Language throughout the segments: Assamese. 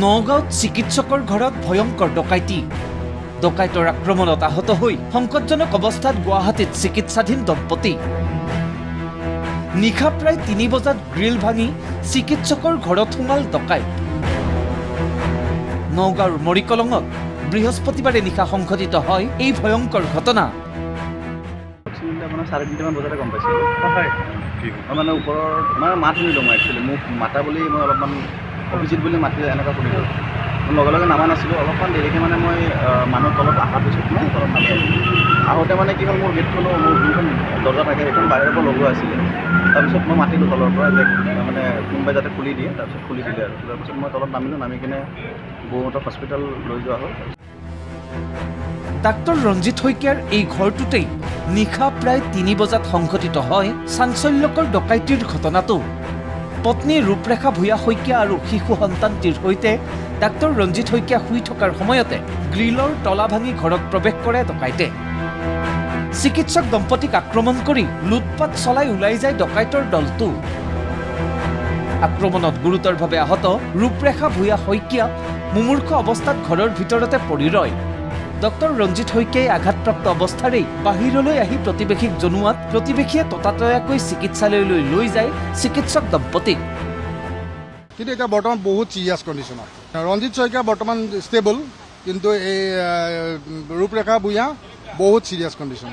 নগাঁৱত চিকিৎসকৰ ঘৰত ভয়ংকৰ ডকাইতি। ডকাইতৰ আক্ৰমণত আহত হৈ সংকটজনক অৱস্থাত গুৱাহাটীত চিকিৎসাধীন দম্পতি। নিশা প্ৰায় ৩ বজাত গ্ৰিল ভাঙি চিকিৎসকৰ ঘৰত সোমাল ডকাইত। নগাঁৱৰ মৰিকলঙত বৃহস্পতিবাৰে নিশা সংঘটিত হয় এই ভয়ংকৰ ঘটনা। আপোনাৰ 3:30মান বজাতে গম পাইছিলোঁ। মানে ওপৰত মানে মাত শুনিলোঁ মই একচুৱেলি মোক মাতা বুলি মই অলপমান অভিজিত বুলি মাতি এনেকুৱা শুনিলোঁ। লগে লগে নামা নাছিলোঁ, অলপমান দেৰিকৈ মানে মই মানুহ তলত অহাৰ পিছত মই তলত নামি আহোঁতে মানে কি হ'ল মোৰ গেটখনো মোৰ যোনখন দৰ্জা থাকে সেইখন বাহিৰৰ পৰা লগোৱা আছিলে। তাৰপিছত মই মাতিলোঁ তলৰ পৰা যে মানে কোনোবাই যাতে খুলি দিয়ে, তাৰপিছত খুলি দিলে আৰু তাৰপিছত মই তলত নামিলোঁ, নামি কিনে বৌহঁতক হস্পিটেল লৈ যোৱা হ'ল। ডাক্তৰ ৰঞ্জিত শইকীয়াৰ এই ঘৰটোতেই নিশা প্ৰায় ৩ বজাত সংঘটিত হয় চাঞ্চল্যকৰ ডকাইতিৰ ঘটনাটো। পত্নী ৰূপৰেখা ভূঞা শইকীয়া আৰু শিশু সন্তানটিৰ সৈতে ডাক্তৰ ৰঞ্জিত শইকীয়া শুই থকাৰ সময়তে গ্ৰিলৰ তলা ভাঙি ঘৰত প্ৰৱেশ কৰে ডকাইতে। চিকিৎসক দম্পতীক আক্ৰমণ কৰি লুটপাট চলাই ওলাই যায় ডকাইতৰ দলটো। আক্ৰমণত গুৰুতৰভাৱে আহত ৰূপৰেখা ভূঞা শইকীয়া মুমূৰ্ষ অৱস্থাত ঘৰৰ ভিতৰতে পৰি ৰয়। ডক্টৰ ৰঞ্জিত শইকীয়াই আঘাতপ্ৰাপ্ত অৱস্থাৰেই বাহিৰলৈ আহি প্ৰতিবেশীক জনোৱাত প্ৰতিবেশীয়ে ততাতৈয়াকৈ চিকিৎসালয়লৈ লৈ যায় চিকিৎসক দম্পতীক। কিন্তু এতিয়া বৰ্তমান বহুত চিৰিয়াছ কণ্ডিশ্যনত। ৰঞ্জিত শইকীয়া বৰ্তমান ষ্টেবল, কিন্তু এই ৰূপৰেখা ভূঞা বহুত চিৰিয়াছ কণ্ডিশ্যন।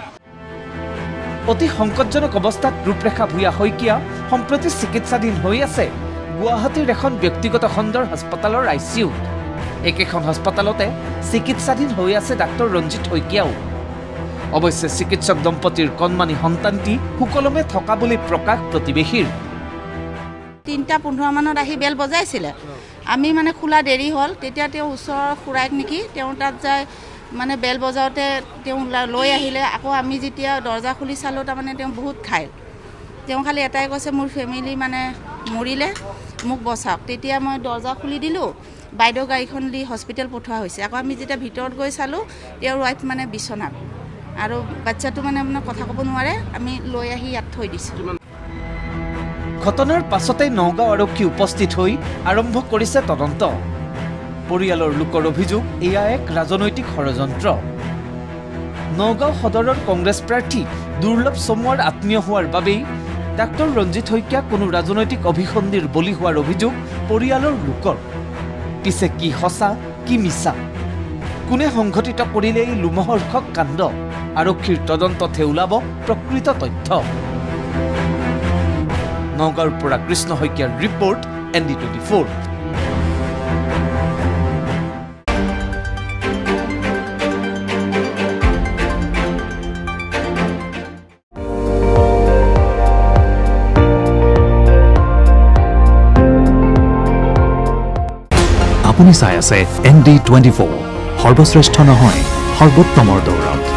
অতি সংকটজনক অৱস্থাত ৰূপৰেখা ভূঞা শইকীয়া সম্প্ৰতি চিকিৎসাধীন হৈ আছে গুৱাহাটীৰ এখন ব্যক্তিগত খণ্ডৰ হাস্পতালৰ ICUত। একেখন হাস্পতালতে চিকিৎসাধীন হৈ আছে ডাক্তৰ ৰঞ্জিত শইকীয়াও। অৱশ্যে চিকিৎসক দম্পতীৰ কণমানি সন্তানটি সুকলমে থকা বুলি প্ৰকাশ প্ৰতিবেশীৰ। 3:15 মানত আহি বেল বজাইছিলে, আমি মানে খোলা দেৰি হ'ল। তেতিয়া তেওঁ ওচৰৰ খুৰাইক নেকি তেওঁ তাত যায় মানে বেল বজাওঁতে তেওঁ লৈ আহিলে। আকৌ আমি যেতিয়া দৰ্জা খুলি চালোঁ তাৰমানে তেওঁ বহুত খাইল। তেওঁ খালি এটাই কৈছে মোৰ ফেমিলি মানে মৰিলে, মোক বচাওক। তেতিয়া মই দৰ্জা খুলি দিলোঁ, বাইদেউ গাড়ীখন দি হস্পিটেল পঠোৱা হৈছে। আকৌ আমি যেতিয়া ভিতৰত গৈ চালোঁ তেওঁৰ ৱাইফ মানে বিচনাত আৰু বাচ্চাটো মানে আপোনাৰ কথা ক'ব নোৱাৰে। আমি লৈ আহি ইয়াত থৈ দিছোঁ। ঘটনাৰ পাছতেই নগাঁও আৰক্ষী উপস্থিত হৈ আৰম্ভ কৰিছে তদন্ত। পৰিয়ালৰ লোকৰ অভিযোগ এয়া এক ৰাজনৈতিক ষড়যন্ত্ৰ। নগাঁও সদৰৰ কংগ্ৰেছ প্ৰাৰ্থী দুৰ্লভ চমুৱাৰ আত্মীয় হোৱাৰ বাবেই ডাক্তৰ ৰঞ্জিত শইকীয়া কোনো ৰাজনৈতিক অভিসন্ধিৰ বলি হোৱাৰ অভিযোগ পৰিয়ালৰ লোকৰ। পিছে কি সঁচা কি মিছা, কোনে সংঘটিত কৰিলে এই লোমহৰ্ষক কাণ্ড? আৰক্ষীৰ তদন্ততহে ওলাব প্ৰকৃত তথ্য। নগাঁৱৰ পৰা কৃষ্ণ শইকীয়াৰ ৰিপৰ্ট, ND24। আপুনি চাই আছে ND24, সৰ্বশ্ৰেষ্ঠ নহয় সৰ্বোত্তমৰ দৌৰত।